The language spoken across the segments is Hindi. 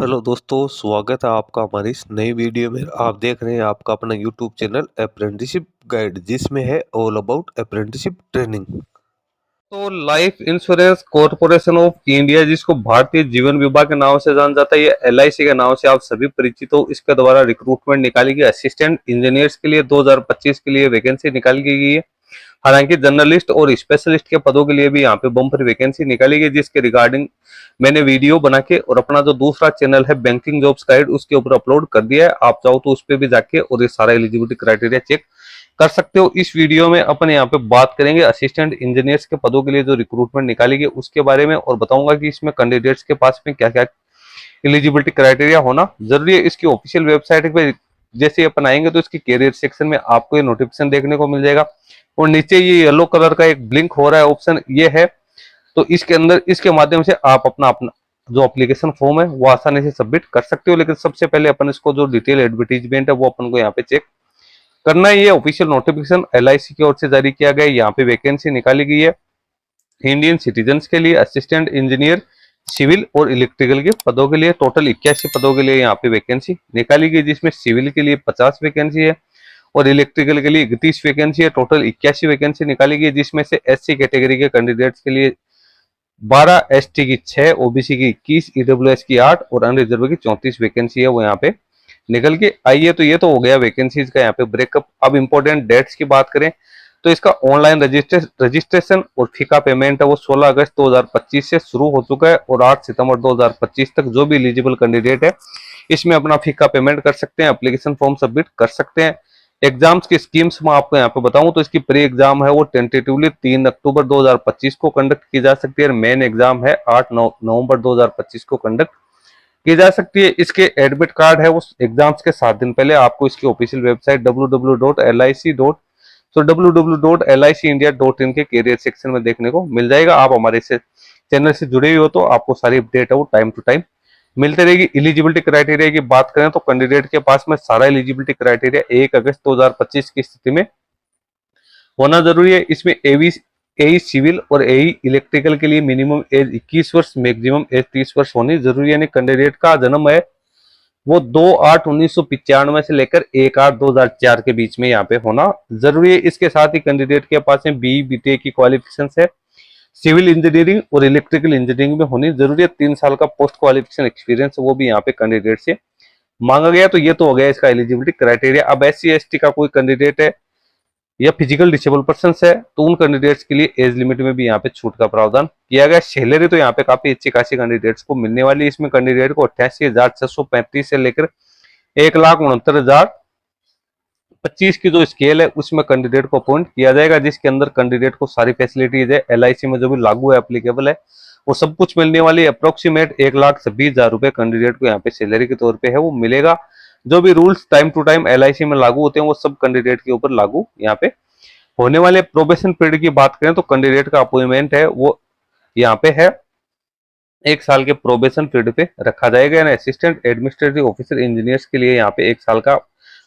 हेलो दोस्तों, स्वागत है आपका हमारी इस नई वीडियो में। आप देख रहे हैं आपका अपना यूट्यूब चैनल अप्रेंटिसशिप गाइड, जिसमें है ऑल अबाउट अप्रेंटिसशिप ट्रेनिंग। तो life insurance corporation of India, जिसको भारतीय जीवन बीमा के नाम से जाना जाता है, ये एलआईसी के नाम से आप सभी परिचित हो। इसके द्वारा रिक्रूटमेंट निकाली गई असिस्टेंट इंजीनियर्स के लिए 2025 के लिए वैकेंसी निकाली गई है। हालांकि जर्नलिस्ट और स्पेशलिस्ट के पदों के लिए भी यहाँ पे बम्पर वैकेंसी निकाली गई, जिसके रिगार्डिंग मैंने वीडियो बना के और अपना जो दूसरा चैनल है बैंकिंग जॉब्स गाइड उसके ऊपर अपलोड कर दिया है। आप चाहो तो उस पर भी जाके और ये सारा एलिजिबिलिटी क्राइटेरिया चेक कर सकते हो। इस वीडियो में अपन यहाँ पे बात करेंगे असिस्टेंट इंजीनियर्स के पदों के लिए जो रिक्रूटमेंट निकाली गई उसके बारे में, और बताऊंगा कि इसमें कैंडिडेट्स के पास में क्या क्या एलिजिबिलिटी क्राइटेरिया होना जरूरी है। इसकी ऑफिशियल वेबसाइट पे जैसे अपन आएंगे तो इसकी कैरियर सेक्शन में आपको ये नोटिफिकेशन देखने को मिल जाएगा, और नीचे ये येलो कलर का एक ब्लिंक हो रहा है ऑप्शन, ये है। तो इसके अंदर इसके माध्यम से आप अपना अपना जो एप्लीकेशन फॉर्म है वो आसानी से सबमिट कर सकते हो। लेकिन सबसे पहले अपन इसको जो डिटेल एडवर्टीजमेंट है वो अपन को यहाँ पे चेक करना है। ये ऑफिशियल नोटिफिकेशन एलआईसी की ओर से जारी किया गया है। यहाँ पे वैकेंसी निकाली गई है इंडियन सिटीजन्स के लिए असिस्टेंट इंजीनियर सिविल और इलेक्ट्रिकल के पदों के लिए। टोटल 81 पदों के लिए यहाँ पे वैकेंसी निकाली गई, जिसमें सिविल के लिए 50 वैकेंसी है और इलेक्ट्रिकल के लिए 31 वैकेंसी है। टोटल 81 वैकेंसी निकाली गई, जिसमें से एससी कैटेगरी के कैंडिडेट्स के लिए 12, एसटी की 6, ओबीसी की 21, ईडब्ल्यूएस की 8 और अनरिजर्व की 34 वैकेंसी है वो यहाँ पे निकल के आई है। तो ये तो हो गया वैकेंसीज का यहाँ पे ब्रेकअप। अब इंपॉर्टेंट डेट्स की बात करें तो इसका ऑनलाइन रजिस्ट्रेशन और फी का पेमेंट है वो 16 अगस्त 2025 से शुरू हो चुका है, और 8 सितंबर 2025 तक जो भी एलिजिबल कैंडिडेट है इसमें अपना फी का पेमेंट कर सकते हैं, एप्लीकेशन फॉर्म सबमिट कर सकते हैं। एग्जाम्स की स्कीम्स मैं आपको यहाँ पे बताऊं तो इसकी प्री एग्जाम है वो टेंटेटिवली 3 अक्टूबर 2025 को कंडक्ट की जा सकती है, और मेन एग्जाम है 8 नवंबर 2025 को कंडक्ट की जा सकती है। इसके एडमिट कार्ड है वो एग्जाम्स के 7 दिन पहले आपको इसकी ऑफिशियल वेबसाइट www.lic.in के कैरियर सेक्शन में देखने को मिल जाएगा। आप हमारे से चैनल से जुड़े हुए हो तो आपको सारी अपडेट है वो टाइम टू टाइम मिलते रहेगी। एलिजिबिलिटी क्राइटेरिया की बात करें तो कैंडिडेट के पास में सारा एलिजिबिलिटी क्राइटेरिया 1 अगस्त 2025 की स्थिति में होना जरूरी है। इसमें एई सिविल और एई इलेक्ट्रिकल के लिए मिनिमम एज 21 वर्ष, मैक्सिमम एज 30 वर्ष होनी जरूरी है। यानी कैंडिडेट का जन्म है वो 2/8/1995 से लेकर 1/8/2004 के बीच में यहाँ पे होना जरूरी है। इसके साथ ही कैंडिडेट के पास में बी बीटेक की क्वालिफिकेशन है, सिविल इंजीनियरिंग और इलेक्ट्रिकल इंजीनियरिंग में होनी जरूरी है। 3 साल का पोस्ट क्वालिफिकेशन एक्सपीरियंस वो भी यहाँ पे कैंडिडेट से मांगा गया। तो ये तो हो गया इसका एलिजिबिलिटी क्राइटेरिया। अब SC ST का कोई कैंडिडेट है या फिजिकल डिसेबल पर्सन है तो उन कैंडिडेट्स के लिए एज लिमिट में भी यहाँ पे छूट का प्रावधान किया गया। सैलरी तो यहाँ पे काफी अच्छी खासी कैंडिडेट्स को मिलने वाली है। इसमें कैंडिडेट को 88,635 से लेकर 1,69,025 की जो स्केल है उसमें कैंडिडेट को अपॉइंट किया जाएगा, जिसके अंदर कैंडिडेट को सारी फैसिलिटीज है एलआईसी में जो भी लागू है एप्लीकेबल है वो सब कुछ मिलने वाली है। अप्रोक्सीमेट 1,26,000 रुपए कैंडिडेट को यहाँ पे सैलरी के तौर पे है वो मिलेगा। जो भी rules time to time LIC में लागू होते हैं वो सब कैंडिडेट के ऊपर लागू यहाँ पे होने वाले। प्रोबेशन पीरियड की बात करें तो कैंडिडेट का अपॉइंटमेंट है वो यहाँ पे है 1 साल के प्रोबेशन पीरियड पे रखा जाएगा। यानी असिस्टेंट एडमिनिस्ट्रेटिव ऑफिसर इंजीनियर्स के लिए यहाँ पे 1 साल का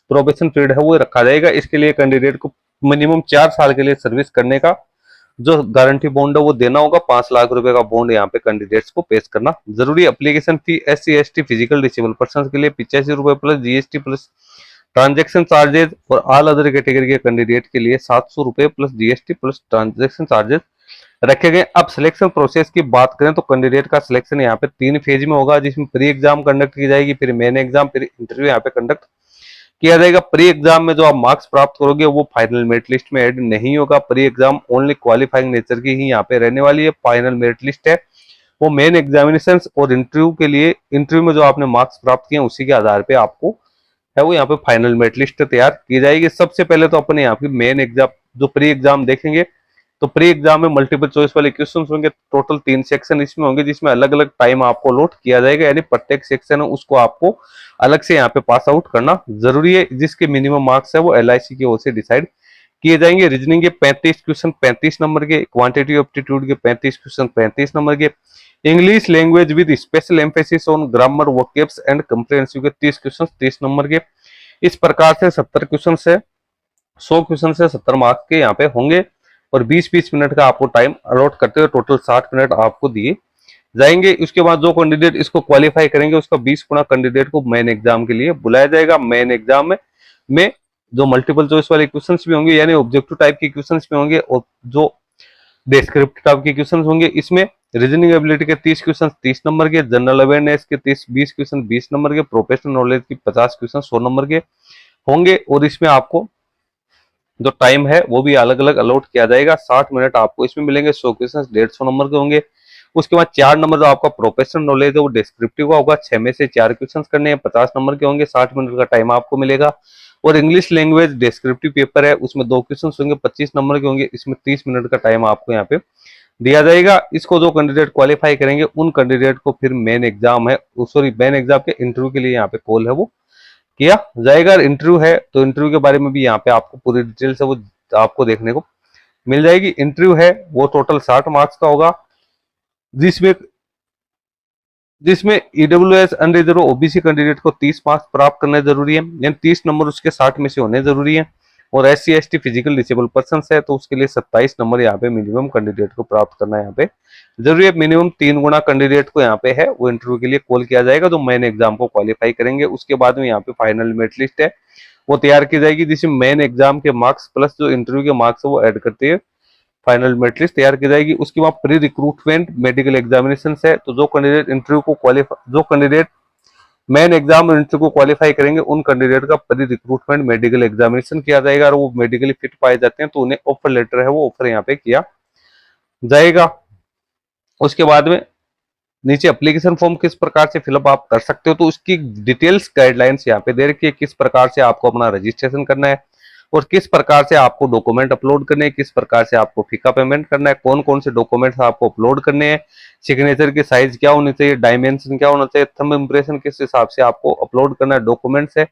प्रोबेशन पीरियड है वो रखा जाएगा। इसके लिए कैंडिडेट को मिनिमम 4 साल के लिए सर्विस करने का जो गारंटी बॉन्ड है वो देना होगा। 5 लाख रुपए का बॉन्ड यहाँ पे कैंडिडेट्स को पेश करना जरूरी है। Application fee SC ST physical disable person के लिए 85 रुपए plus GST plus transaction charges, और ऑल अदर कैटेगरी के कैंडिडेट के लिए 700 रुपए plus GST plus transaction charges रखे गए। अब सिलेक्शन प्रोसेस की बात करें तो कैंडिडेट का सिलेक्शन यहाँ पे 3 फेज में होगा, जिसमें प्री एग्जाम कंडक्ट की जाएगी, फिर मेन एग्जाम, फिर इंटरव्यू यहाँ पे कंडक्ट किया जाएगा। प्री एग्जाम में जो आप मार्क्स प्राप्त करोगे वो फाइनल मेरिट लिस्ट में ऐड नहीं होगा। Pre exam only qualifying nature की ही यहाँ पे रहने वाली है। फाइनल मेरिट लिस्ट है वो मेन एग्जामिनेशन और इंटरव्यू के लिए, इंटरव्यू में जो आपने मार्क्स प्राप्त किए उसी के आधार पे आपको है वो यहाँ पे फाइनल मेरिट लिस्ट तैयार की जाएगी। सबसे पहले तो अपने यहाँ पे मेन एग्जाम जो प्री एग्जाम देखेंगे तो प्री एग्जाम में मल्टीपल चॉइस वाले क्वेश्चन होंगे। टोटल 3 सेक्शन इसमें होंगे, जिसमें अलग अलग टाइम आपको अलॉट किया जाएगा। यानी प्रत्येक सेक्शन है उसको आपको अलग से यहाँ पे पास आउट करना जरूरी है, जिसके मिनिमम मार्क्स है वो एलआईसी की ओर से डिसाइड किए जाएंगे। रीजनिंग के 35 क्वेश्चन 35 नंबर के, क्वांटिटी एप्टीट्यूड के 35 क्वेश्चन 35 नंबर के, English language with special emphasis on grammar vocabs and comprehensive के 30 क्वेश्चन 30 नंबर के। इस प्रकार से 70 क्वेश्चन से 100 क्वेश्चन से 70 मार्क्स के यहाँ पे होंगे, और 20-20 मिनट का आपको टाइम अलॉट करते हुए टोटल 60 मिनट आपको दिए जाएंगे। उसके बाद जो कैंडिडेट इसको क्वालिफाई करेंगे उसका 20 गुना कैंडिडेट को मेन एग्जाम के लिए बुलाया जाएगा। मेन एग्जाम में जो मल्टीपल चॉइस वाले क्वेश्चंस भी होंगे यानी ऑब्जेक्टिव टाइप के क्वेश्चंस भी होंगे और जो डिस्क्रिप्टिव टाइप के क्वेश्चंस होंगे। इसमें रीजनिंग एबिलिटी के 30 क्वेश्चन 30 नंबर के, जनरल अवेयरनेस के 20 क्वेश्चन 20 नंबर के, प्रोफेशनल नॉलेज के 50 क्वेश्चन 100 नंबर के होंगे। और इसमें आपको जो टाइम है वो भी अलग अलग अलॉट किया जाएगा। 60 मिनट आपको इसमें मिलेंगे। 100 क्वेश्चन 150 नंबर के होंगे। उसके बाद 4 नंबर जो आपका प्रोफेशनल नॉलेज है वो डिस्क्रिप्टिव का होगा। 6 में से 4 क्वेश्चन करने हैं, 50 नंबर के होंगे। 60 मिनट का टाइम आपको मिलेगा। और इंग्लिश लैंग्वेज डिस्क्रिप्टिव पेपर है, उसमें 2 क्वेश्चन होंगे, 25 नंबर के होंगे। इसमें 30 मिनट का टाइम आपको यहाँ पे दिया जाएगा। इसको जो कैंडिडेट क्वालिफाई करेंगे उन कैंडिडेट को फिर मेन एग्जाम है, सॉरी मेन एग्जाम के इंटरव्यू के लिए यहाँ पे कॉल है वो किया जाएगा। इंटरव्यू है तो इंटरव्यू के बारे में भी यहाँ पे आपको पूरी डिटेल से वो आपको देखने को मिल जाएगी। इंटरव्यू है वो टोटल 60 मार्क्स का होगा, जिसमें जिसमें ईडब्ल्यूएस अनरिजर्व ओबीसी कैंडिडेट को 30 मार्क्स प्राप्त करना जरूरी है, यानी 30 नंबर उसके 60 में से होने जरूरी है। और SC ST physical disable person है तो उसके लिए 27 नंबर यहाँ पे मिनिमम कैंडिडेट को प्राप्त करना यहाँ पे जरूरी है। मिनिमम 3 गुना कैंडिडेट को यहाँ पे है वो इंटरव्यू के लिए कॉल किया जाएगा जो मेन एग्जाम को क्वालिफाई करेंगे। उसके बाद में यहाँ पे फाइनल मेरिट लिस्ट है वो तैयार की जाएगी, जिसमें मेन एग्जाम के मार्क्स प्लस जो इंटरव्यू के मार्क्स है वो ऐड करते हैं फाइनल मेरिट लिस्ट तैयार की जाएगी। उसके बाद प्री रिक्रूटमेंट मेडिकल एग्जामिनेशन है, तो जो कैंडिडेट इंटरव्यू को क्वालिफाई, जो कैंडिडेट मेन एग्जाम और इंटरव्यू को क्वालिफाई करेंगे उन कैंडिडेट का प्री रिक्रूटमेंट मेडिकल एग्जामिनेशन किया जाएगा। और वो मेडिकली फिट पाए जाते हैं तो उन्हें ऑफर लेटर है वो ऑफर यहाँ पे किया जाएगा। उसके बाद में नीचे एप्लीकेशन फॉर्म किस प्रकार से फिलअप आप कर सकते हो तो उसकी डिटेल्स गाइडलाइंस यहाँ पे दे रखी है, किस प्रकार से आपको अपना रजिस्ट्रेशन करना है और किस प्रकार से आपको डॉक्यूमेंट अपलोड करने हैं, किस प्रकार से आपको फीका पेमेंट करना है, कौन कौन से डॉक्यूमेंट्स आपको अपलोड करने हैं, सिग्नेचर की साइज क्या होनी चाहिए, डायमेंशन क्या होना चाहिए, थंब इंप्रेशन किस हिसाब से आपको अपलोड करना है, डॉक्यूमेंट्स है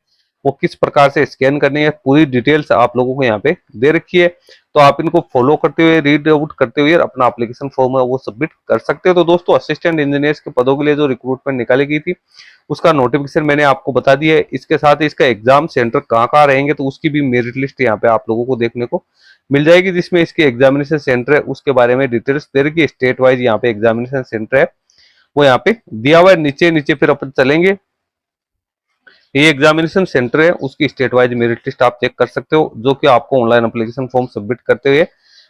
वो किस प्रकार से स्कैन करनी है, पूरी डिटेल्स आप लोगों को यहाँ पे दे रखी है। तो आप इनको फॉलो करते हुए रीड आउट करते हुए अपना एप्लीकेशन फॉर्म है वो सबमिट कर सकते हो। तो दोस्तों असिस्टेंट इंजीनियर्स के पदों के लिए जो रिक्रूटमेंट निकाली गई थी उसका नोटिफिकेशन मैंने आपको बता दिया है। इसके साथ इसका एग्जाम सेंटर कहाँ रहेंगे तो उसकी भी मेरिट लिस्ट यहाँ पे आप लोगों को देखने को मिल जाएगी, जिसमें इसके एग्जामिनेशन सेंटर है उसके बारे में डिटेल्स दे रखी है। स्टेट वाइज यहाँ पे एग्जामिनेशन सेंटर है वो यहाँ पे दिया हुआ है। नीचे नीचे फिर अपन चलेंगे, ये एग्जामिनेशन सेंटर है उसकी स्टेट वाइज मेरिट लिस्ट आप चेक कर सकते हो, जो कि आपको ऑनलाइन एप्लीकेशन फॉर्म सबमिट करते हुए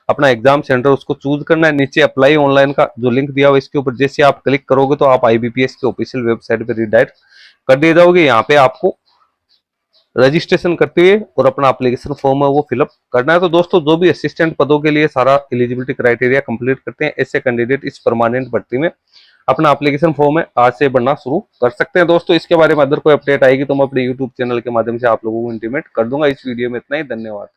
अपना एग्जाम सेंटर उसको चूज करना है। नीचे अप्लाई ऑनलाइन का जो लिंक दिया हुआ इसके ऊपर जैसे आप क्लिक करोगे तो आप IBPS के ऑफिशियल वेबसाइट पे रिडायरेक्ट कर दिए जाओगे। यहाँ पे आपको रजिस्ट्रेशन करते हुए और अपना एप्लीकेशन फॉर्म है वो फिलअप करना है। तो दोस्तों जो भी असिस्टेंट पदों के लिए सारा एलिजिबिलिटी क्राइटेरिया कंप्लीट करते हैं ऐसे कैंडिडेट इस परमानेंट भर्ती में अपना एप्लीकेशन फॉर्म है आज से भरना शुरू कर सकते हैं। दोस्तों इसके बारे में अगर कोई अपडेट आएगी तो मैं अपने यूट्यूब चैनल के माध्यम से आप लोगों को इंटीमेट कर दूंगा। इस वीडियो में इतना ही, धन्यवाद।